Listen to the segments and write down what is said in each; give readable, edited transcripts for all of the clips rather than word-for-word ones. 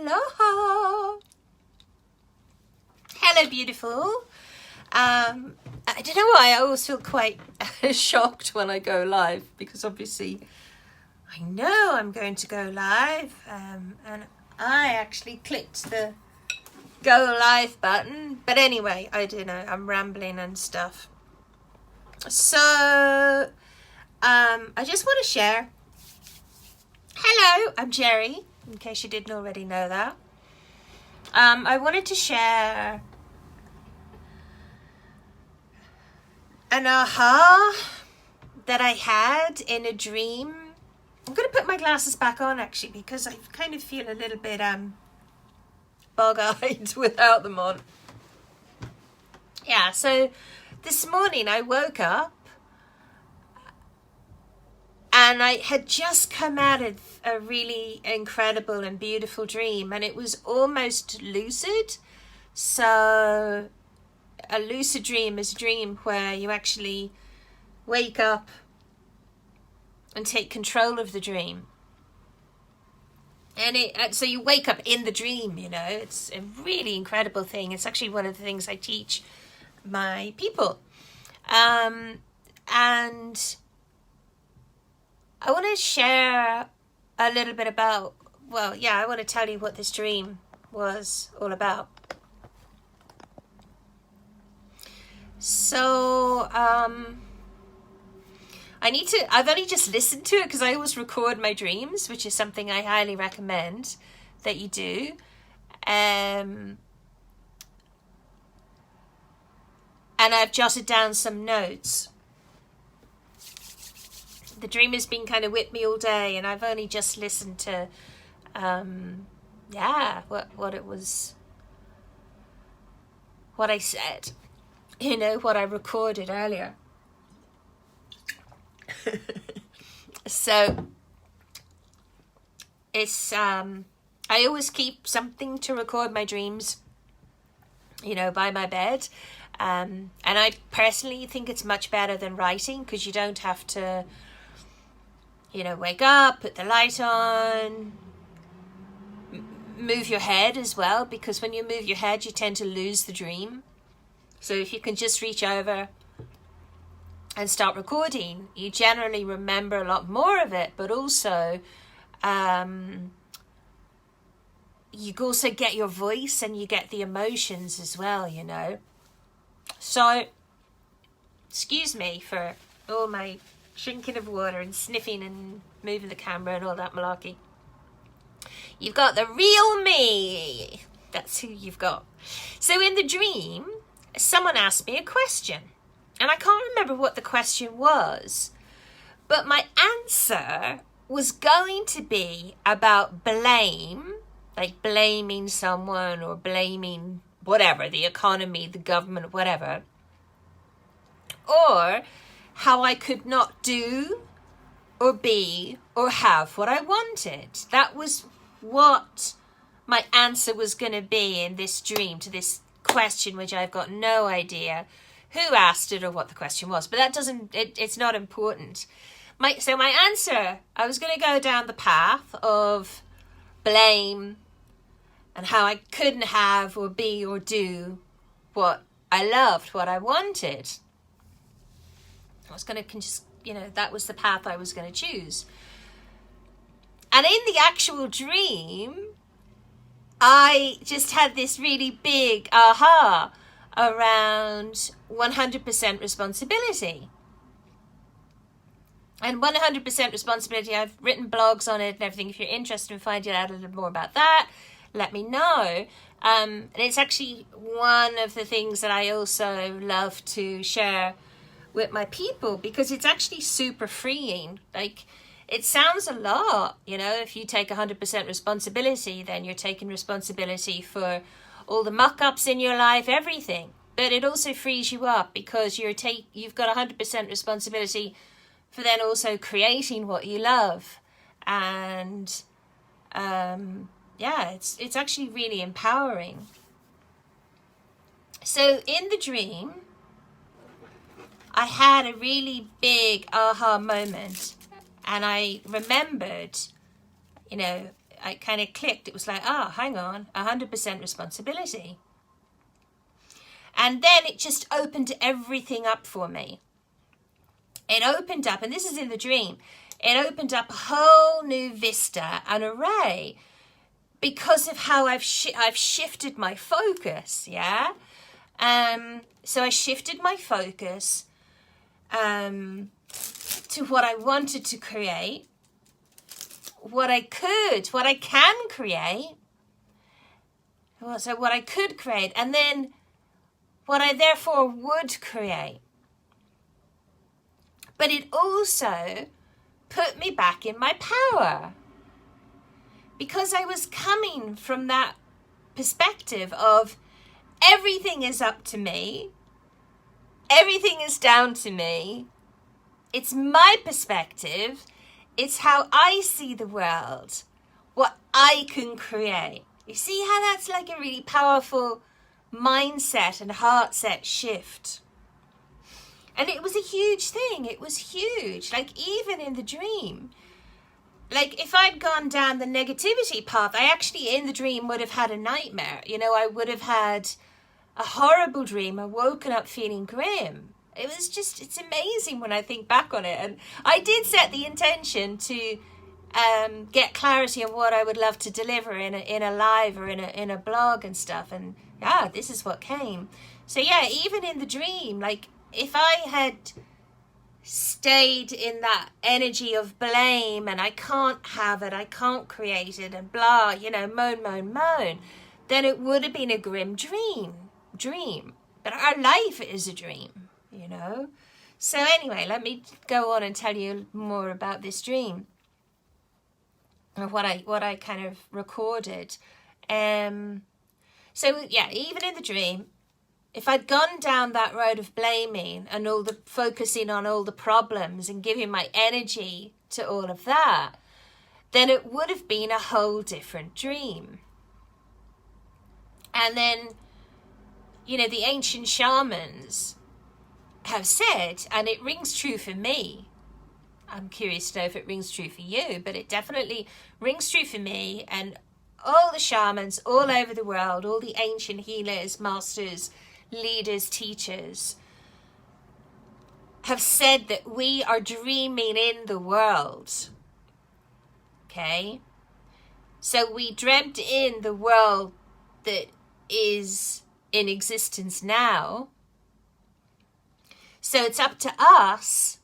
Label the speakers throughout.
Speaker 1: Aloha. Hello, beautiful. I don't know why I always feel quite shocked when I go live, because obviously I know I'm going to go live, and I actually clicked the go live button. But anyway, I don't know, I'm rambling and stuff. So I just want to share. Hello, I'm Jerry, in case you didn't already know that. I wanted to share an aha that I had in a dream. I'm going to put my glasses back on, actually, because I kind of feel a little bit bug-eyed without them on. Yeah, so this morning I woke up and I had just come out of a really incredible and beautiful dream, and it was almost lucid. So a lucid dream is a dream where you actually wake up and take control of the dream. And so you wake up in the dream, you know. It's a really incredible thing. It's actually one of the things I teach my people. And I want to share a little bit about, I want to tell you what this dream was all about. So, I've only just listened to it because I always record my dreams, which is something I highly recommend that you do. And I've jotted down some notes. The dream has been kind of with me all day, and I've only just listened to, what it was, what I said, you know, what I recorded earlier. So it's, I always keep something to record my dreams, you know, by my bed. And I personally think it's much better than writing, because you don't have to, you know, wake up, put the light on, move your head as well, because when you move your head, you tend to lose the dream. So if you can just reach over and start recording, you generally remember a lot more of it, but also you also get your voice and you get the emotions as well, you know. So, excuse me for all my drinking of water and sniffing and moving the camera and all that malarkey. You've got the real me. That's who you've got. So in the dream, someone asked me a question, and I can't remember what the question was, but my answer was going to be about blame, like blaming someone or blaming whatever, the economy, the government, whatever, or how I could not do or be or have what I wanted. That was what my answer was going to be in this dream to this question, which I've got no idea who asked it or what the question was, but that doesn't, it's not important. So my answer, I was going to go down the path of blame and how I couldn't have or be or do what I loved, what I wanted. I was going to just, you know, that was the path I was going to choose. And in the actual dream, I just had this really big aha around 100% responsibility. And 100% responsibility, I've written blogs on it and everything. If you're interested in finding out a little more about that, let me know. And it's actually one of the things that I also love to share with my people, because it's actually super freeing. Like, it sounds a lot, you know, if you take 100% responsibility, then you're taking responsibility for all the muck-ups in your life, everything. But it also frees you up, because you've got 100% responsibility for then also creating what you love. And it's actually really empowering. So in the dream, I had a really big aha moment, and I remembered, you know, I kind of clicked. It was like, hang on, 100% responsibility. And then it just opened everything up for me. It opened up, and this is in the dream, it opened up a whole new vista, an array, because of how I've shifted my focus, yeah? So I shifted my focus to what I wanted to create, what I can create, so what I could create, and then what I therefore would create. But it also put me back in my power, because I was coming from that perspective of everything is up to me, everything is down to me, it's my perspective, it's how I see the world, what I can create. You see how that's like a really powerful mindset and heart set shift? And it was a huge thing. It was huge. Like, even in the dream, like, if I'd gone down the negativity path, I actually in the dream would have had a nightmare. You know, I would have had a horrible dream and woken up feeling grim. It was just, it's amazing when I think back on it. And I did set the intention to get clarity on what I would love to deliver in a live or in a blog and stuff. And yeah, this is what came. So yeah, even in the dream, like, if I had stayed in that energy of blame and I can't have it, I can't create it, and blah, you know, moan, then it would have been a grim dream. But our life is a dream, you know. So anyway, let me go on and tell you more about this dream, or what I kind of recorded. So yeah, even in the dream, if I'd gone down that road of blaming and all the focusing on all the problems and giving my energy to all of that, then it would have been a whole different dream. And then, you know, the ancient shamans have said, and it rings true for me, I'm curious to know if it rings true for you, but it definitely rings true for me and all the shamans all over the world, all the ancient healers, masters, leaders, teachers, have said that we are dreaming in the world. Okay? So we dreamt in the world that is in existence now. So it's up to us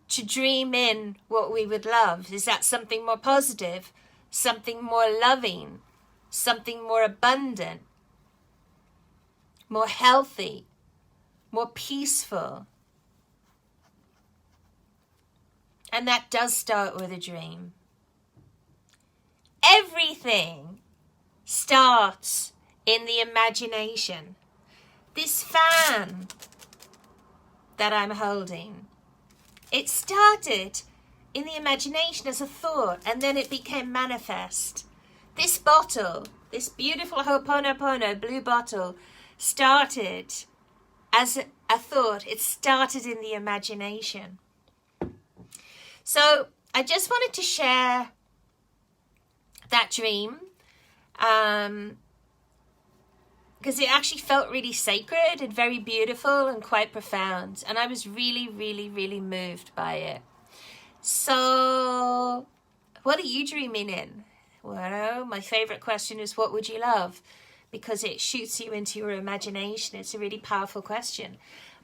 Speaker 1: to dream in what we would love. Is that something more positive, something more loving, something more abundant, more healthy, more peaceful? And that does start with a dream. Everything starts in the imagination. This fan that I'm holding, it started in the imagination as a thought, and then it became manifest. This bottle, this beautiful Ho'oponopono blue bottle, started as a thought. It started in the imagination. So I just wanted to share that dream, because it actually felt really sacred and very beautiful and quite profound, and I was really, really, really moved by it. So what are you dreaming in? Well, my favorite question is, what would you love? Because it shoots you into your imagination. It's a really powerful question.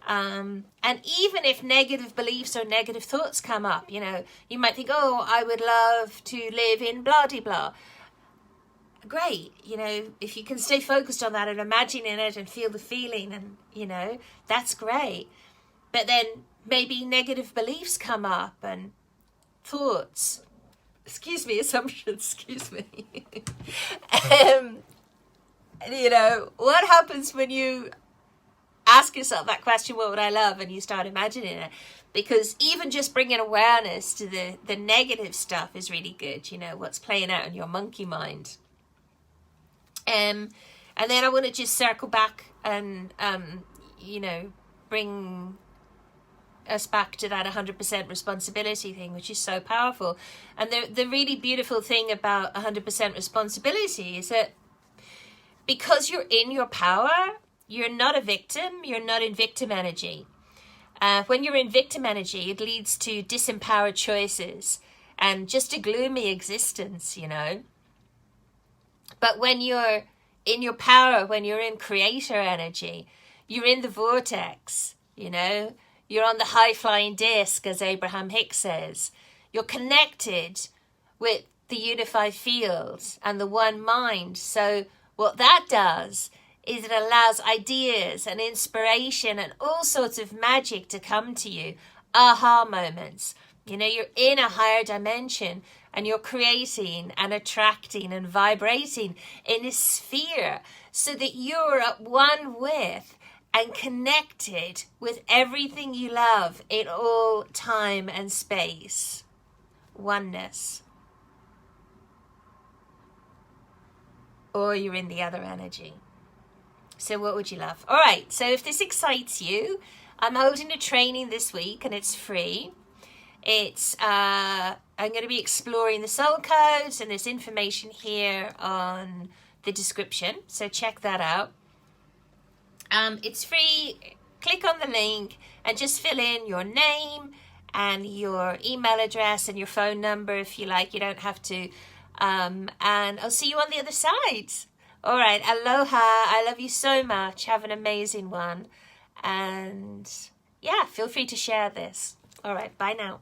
Speaker 1: And even if negative beliefs or negative thoughts come up, you know, you might think, oh, I would love to live in blah-de-blah. Great. You know, if you can stay focused on that and imagine in it and feel the feeling, and, you know, that's great. But then maybe negative beliefs come up and thoughts, assumptions, you know, what happens when you ask yourself that question, what would I love, and you start imagining it? Because even just bringing awareness to the negative stuff is really good, you know, what's playing out in your monkey mind. And then I want to just circle back and, you know, bring us back to that 100% responsibility thing, which is so powerful. And the really beautiful thing about 100% responsibility is that because you're in your power, you're not a victim, you're not in victim energy. When you're in victim energy, it leads to disempowered choices and just a gloomy existence, you know. But when you're in your power, when you're in creator energy, you're in the vortex, you know. You're on the high-flying disc, as Abraham Hicks says. You're connected with the unified field and the one mind. So what that does is it allows ideas and inspiration and all sorts of magic to come to you. Aha moments. You know, you're in a higher dimension and you're creating and attracting and vibrating in a sphere so that you're at one with and connected with everything you love in all time and space. Oneness. Or you're in the other energy. So what would you love? All right, so if this excites you, I'm holding a training this week and it's free. It's I'm going to be exploring the soul codes, and there's information here on the description, so check that out. It's free. Click on the link and just fill in your name and your email address and your phone number if you like. You don't have to. And I'll see you on the other side. All right. Aloha. I love you so much. Have an amazing one. And yeah, feel free to share this. All right. Bye now.